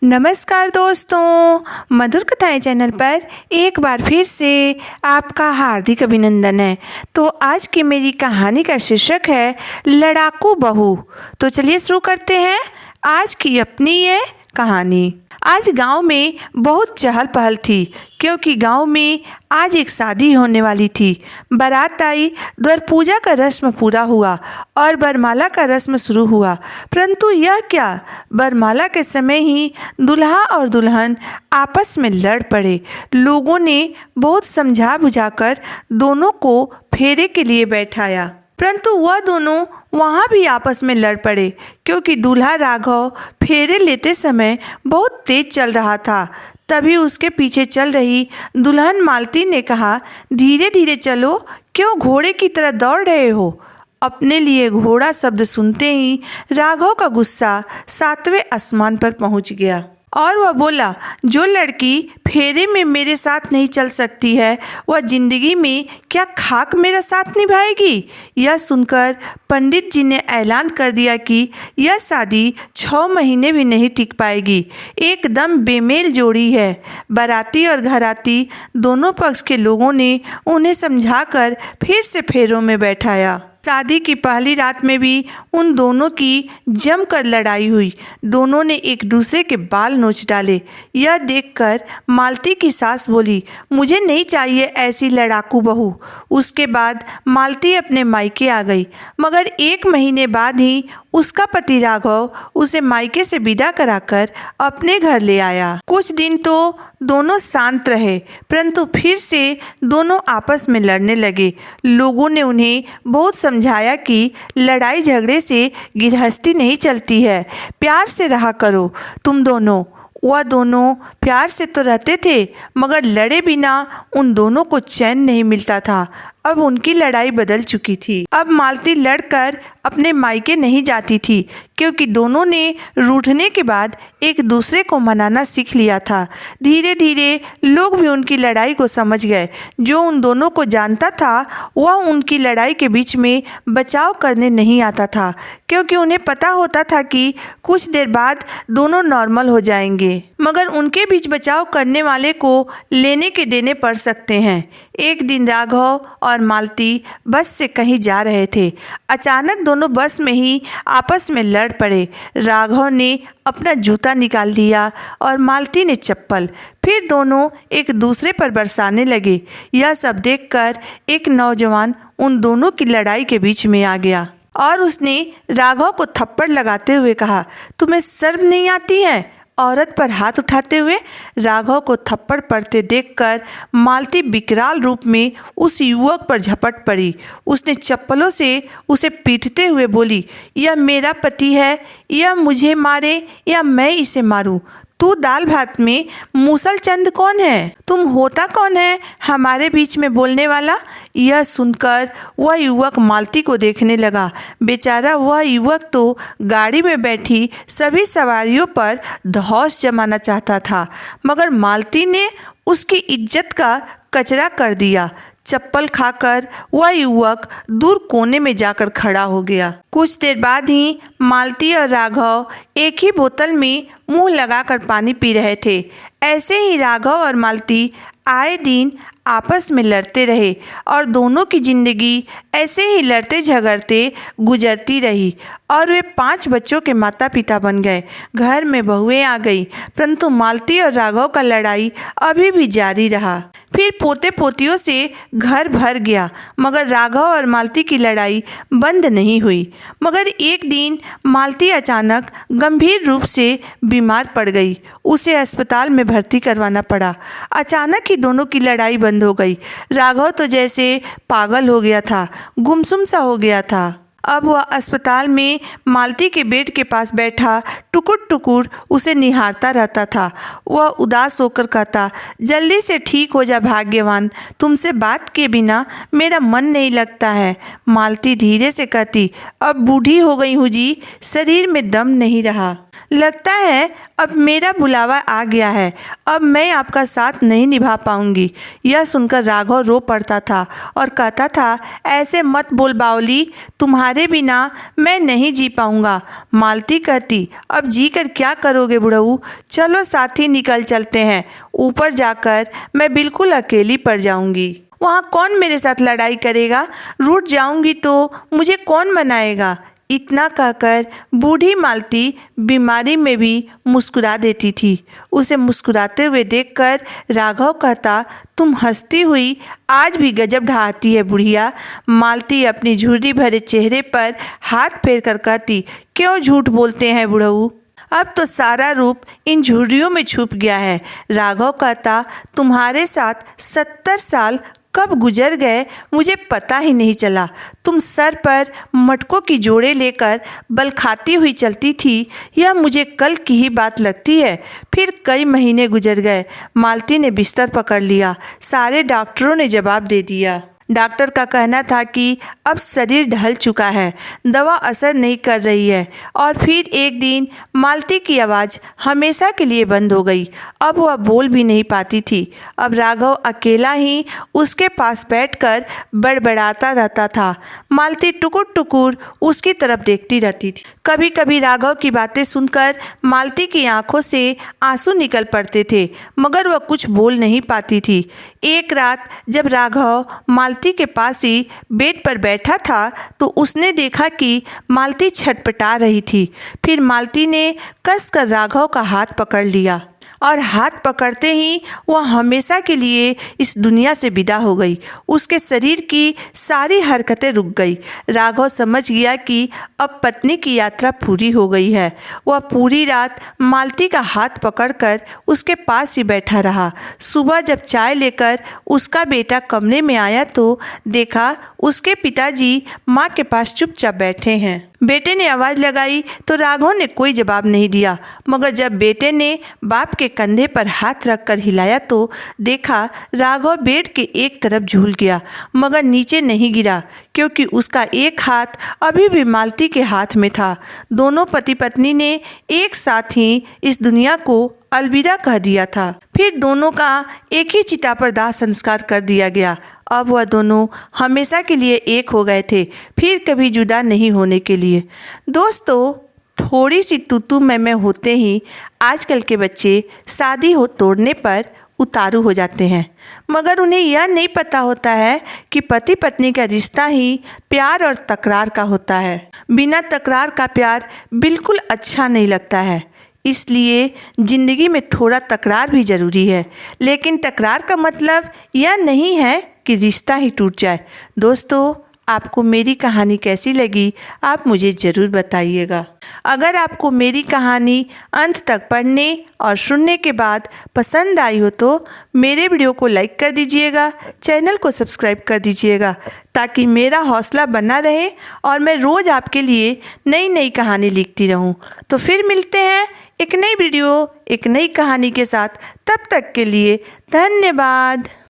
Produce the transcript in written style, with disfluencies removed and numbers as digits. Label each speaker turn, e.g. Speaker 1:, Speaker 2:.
Speaker 1: नमस्कार दोस्तों, मधुर कथाएं चैनल पर एक बार फिर से आपका हार्दिक अभिनंदन है। तो आज की मेरी कहानी का शीर्षक है लड़ाकू बहू। तो चलिए शुरू करते हैं आज की अपनी ये कहानी। आज गांव में बहुत चहल पहल थी क्योंकि गांव में आज एक शादी होने वाली थी। बारात आई, द्वार पूजा का रस्म पूरा हुआ और बरमाला का रस्म शुरू हुआ। परंतु यह क्या, बरमाला के समय ही दूल्हा और दुल्हन आपस में लड़ पड़े। लोगों ने बहुत समझा बुझाकर दोनों को फेरे के लिए बैठाया, परंतु वह दोनों वहाँ भी आपस में लड़ पड़े क्योंकि दूल्हा राघव फेरे लेते समय बहुत तेज चल रहा था। तभी उसके पीछे चल रही दुल्हन मालती ने कहा, धीरे धीरे चलो, क्यों घोड़े की तरह दौड़ रहे हो। अपने लिए घोड़ा शब्द सुनते ही राघव का गुस्सा 7वें आसमान पर पहुँच गया और वह बोला, जो लड़की फेरे में मेरे साथ नहीं चल सकती है वह जिंदगी में क्या खाक मेरा साथ निभाएगी। यह सुनकर पंडित जी ने ऐलान कर दिया कि यह शादी 6 महीने भी नहीं टिक पाएगी, एकदम बेमेल जोड़ी है। बाराती और घराती दोनों पक्ष के लोगों ने उन्हें समझाकर फिर से फेरों में बैठाया। शादी की पहली रात में भी उन दोनों की जमकर लड़ाई हुई। दोनों ने एक दूसरे के बाल नोच डाले। यह देखकर मालती की सास बोली, मुझे नहीं चाहिए ऐसी लड़ाकू बहू। उसके बाद मालती अपने मायके आ गई, मगर 1 महीने बाद ही उसका पति राघव उसे मायके से विदा कराकर अपने घर ले आया। कुछ दिन तो दोनों शांत रहे, परंतु फिर से दोनों आपस में लड़ने लगे। लोगों ने उन्हें बहुत समझाया कि लड़ाई झगड़े से गृहस्थी नहीं चलती है, प्यार से रहा करो तुम दोनों। वह दोनों प्यार से तो रहते थे, मगर लड़े बिना उन दोनों को चैन नहीं मिलता था। अब उनकी लड़ाई बदल चुकी थी। अब मालती लड़कर अपने मायके नहीं जाती थी क्योंकि दोनों ने रूठने के बाद एक दूसरे को मनाना सीख लिया था। धीरे धीरे लोग भी उनकी लड़ाई को समझ गए। जो उन दोनों को जानता था वह उनकी लड़ाई के बीच में बचाव करने नहीं आता था क्योंकि उन्हें पता होता था कि कुछ देर बाद दोनों नॉर्मल हो जाएंगे, मगर उनके बीच बचाव करने वाले को लेने के देने पड़ सकते हैं। एक दिन राघव और मालती बस से कहीं जा रहे थे। अचानक दोनों बस में ही आपस में लड़ पड़े। राघव ने अपना जूता निकाल लिया और मालती ने चप्पल। फिर दोनों एक दूसरे पर बरसाने लगे। यह सब देखकर एक नौजवान उन दोनों की लड़ाई के बीच में आ गया और उसने राघव को थप्पड़ लगाते हुए कहा, तुम्हें शर्म नहीं आती है। औरत पर हाथ उठाते हुए राघव को थप्पड़ पड़ते देखकर मालती विकराल रूप में उस युवक पर झपट पड़ी। उसने चप्पलों से उसे पीटते हुए बोली, यह मेरा पति है, यह मुझे मारे या मैं इसे मारूं। तू दाल भात में मूसल चंद कौन है? तुम होता कौन है हमारे बीच में बोलने वाला? यह सुनकर वह युवक मालती को देखने लगा। बेचारा वह युवक तो गाड़ी में बैठी सभी सवारियों पर धौंस जमाना चाहता था, मगर मालती ने उसकी इज्जत का कचरा कर दिया। चप्पल खाकर वह युवक दूर कोने में जाकर खड़ा हो गया। कुछ देर बाद ही मालती और राघव एक ही बोतल में मुंह लगाकर पानी पी रहे थे। ऐसे ही राघव और मालती आए दिन आपस में लड़ते रहे और दोनों की जिंदगी ऐसे ही लड़ते झगड़ते गुजरती रही और वे 5 बच्चों के माता पिता बन गए। घर में बहुएं आ गई, परंतु मालती और राघव का लड़ाई अभी भी जारी रहा। फिर पोते पोतियों से घर भर गया, मगर राघव और मालती की लड़ाई बंद नहीं हुई। मगर एक दिन मालती अचानक गंभीर रूप से बीमार पड़ गई। उसे अस्पताल में भर्ती करवाना पड़ा। अचानक ही दोनों की लड़ाई बंद हो गई। राघव तो जैसे पागल हो गया था, गुमसुम सा हो गया था। अब वह अस्पताल में मालती के बेड के पास बैठा टुकुर टुकुर उसे निहारता रहता था। वह उदास होकर कहता, जल्दी से ठीक हो जा भाग्यवान, तुमसे बात के बिना मेरा मन नहीं लगता है। मालती धीरे से कहती, अब बूढ़ी हो गई हूँ जी, शरीर में दम नहीं रहा। लगता है अब मेरा बुलावा आ गया है, अब मैं आपका साथ नहीं निभा पाऊंगी। यह सुनकर राघव रो पड़ता था और कहता था, ऐसे मत बोल बावली, तुम्हारे बिना मैं नहीं जी पाऊंगा। मालती कहती, अब जी कर क्या करोगे बुढ़ऊ, चलो साथ ही निकल चलते हैं। ऊपर जाकर मैं बिल्कुल अकेली पड़ जाऊंगी, वहाँ कौन मेरे साथ लड़ाई करेगा, रूठ जाऊंगी तो मुझे कौन मनाएगा। इतना कहकर बूढ़ी मालती बीमारी में भी मुस्कुरा देती थी। उसे मुस्कुराते हुए देखकर राघव कहता, तुम हंसती हुई आज भी गजब ढाती है बुढ़िया। मालती अपनी झुर्री भरे चेहरे पर हाथ फेर कर कहती, क्यों झूठ बोलते हैं बुढ़ऊ, अब तो सारा रूप इन झुर्रियों में छुप गया है। राघव कहता, तुम्हारे साथ 70 साल कब गुजर गए मुझे पता ही नहीं चला। तुम सर पर मटकों की जोड़े लेकर बल खाती हुई चलती थी, यह मुझे कल की ही बात लगती है। फिर कई महीने गुजर गए। मालती ने बिस्तर पकड़ लिया। सारे डॉक्टरों ने जवाब दे दिया। डॉक्टर का कहना था कि अब शरीर ढल चुका है, दवा असर नहीं कर रही है। और फिर एक दिन मालती की आवाज़ हमेशा के लिए बंद हो गई। अब वह बोल भी नहीं पाती थी। अब राघव अकेला ही उसके पास बैठकर बड़बड़ाता रहता था। मालती टुकुर टुकुर उसकी तरफ देखती रहती थी। कभी कभी राघव की बातें सुनकर मालती की आंखों से आंसू निकल पड़ते थे, मगर वह कुछ बोल नहीं पाती थी। एक रात जब राघव मालती के पास ही बेड पर बैठा था तो उसने देखा कि मालती छटपटा रही थी। फिर मालती ने कसकर राघव का हाथ पकड़ लिया और हाथ पकड़ते ही वह हमेशा के लिए इस दुनिया से विदा हो गई। उसके शरीर की सारी हरकतें रुक गई। राघव समझ गया कि अब पत्नी की यात्रा पूरी हो गई है। वह पूरी रात मालती का हाथ पकड़कर उसके पास ही बैठा रहा। सुबह जब चाय लेकर उसका बेटा कमरे में आया तो देखा उसके पिताजी माँ के पास चुपचाप बैठे हैं। बेटे ने आवाज़ लगाई तो राघव ने कोई जवाब नहीं दिया, मगर जब बेटे ने बाप के कंधे पर हाथ रखकर हिलाया तो देखा राघव बेड के एक तरफ झूल गया, मगर नीचे नहीं गिरा, क्योंकि उसका एक हाथ अभी भी मालती के हाथ में था। दोनों पति पत्नी ने एक साथ ही इस दुनिया को अलविदा कह दिया था। फिर दोनों का एक ही चिता पर दाह संस्कार कर दिया गया। अब वह दोनों हमेशा के लिए एक हो गए थे, फिर कभी जुदा नहीं होने के लिए। दोस्तों, थोड़ी सी तू मैं होते ही आजकल के बच्चे शादी तोड़ने पर उतारू हो जाते हैं, मगर उन्हें यह नहीं पता होता है कि पति पत्नी का रिश्ता ही प्यार और तकरार का होता है। बिना तकरार का प्यार बिल्कुल अच्छा नहीं लगता है। इसलिए ज़िंदगी में थोड़ा तकरार भी ज़रूरी है, लेकिन तकरार का मतलब यह नहीं है कि रिश्ता ही टूट जाए। दोस्तों, आपको मेरी कहानी कैसी लगी आप मुझे ज़रूर बताइएगा। अगर आपको मेरी कहानी अंत तक पढ़ने और सुनने के बाद पसंद आई हो तो मेरे वीडियो को लाइक कर दीजिएगा, चैनल को सब्सक्राइब कर दीजिएगा, ताकि मेरा हौसला बना रहे और मैं रोज़ आपके लिए नई नई कहानी लिखती रहूं। तो फिर मिलते हैं एक नई वीडियो एक नई कहानी के साथ। तब तक के लिए धन्यवाद।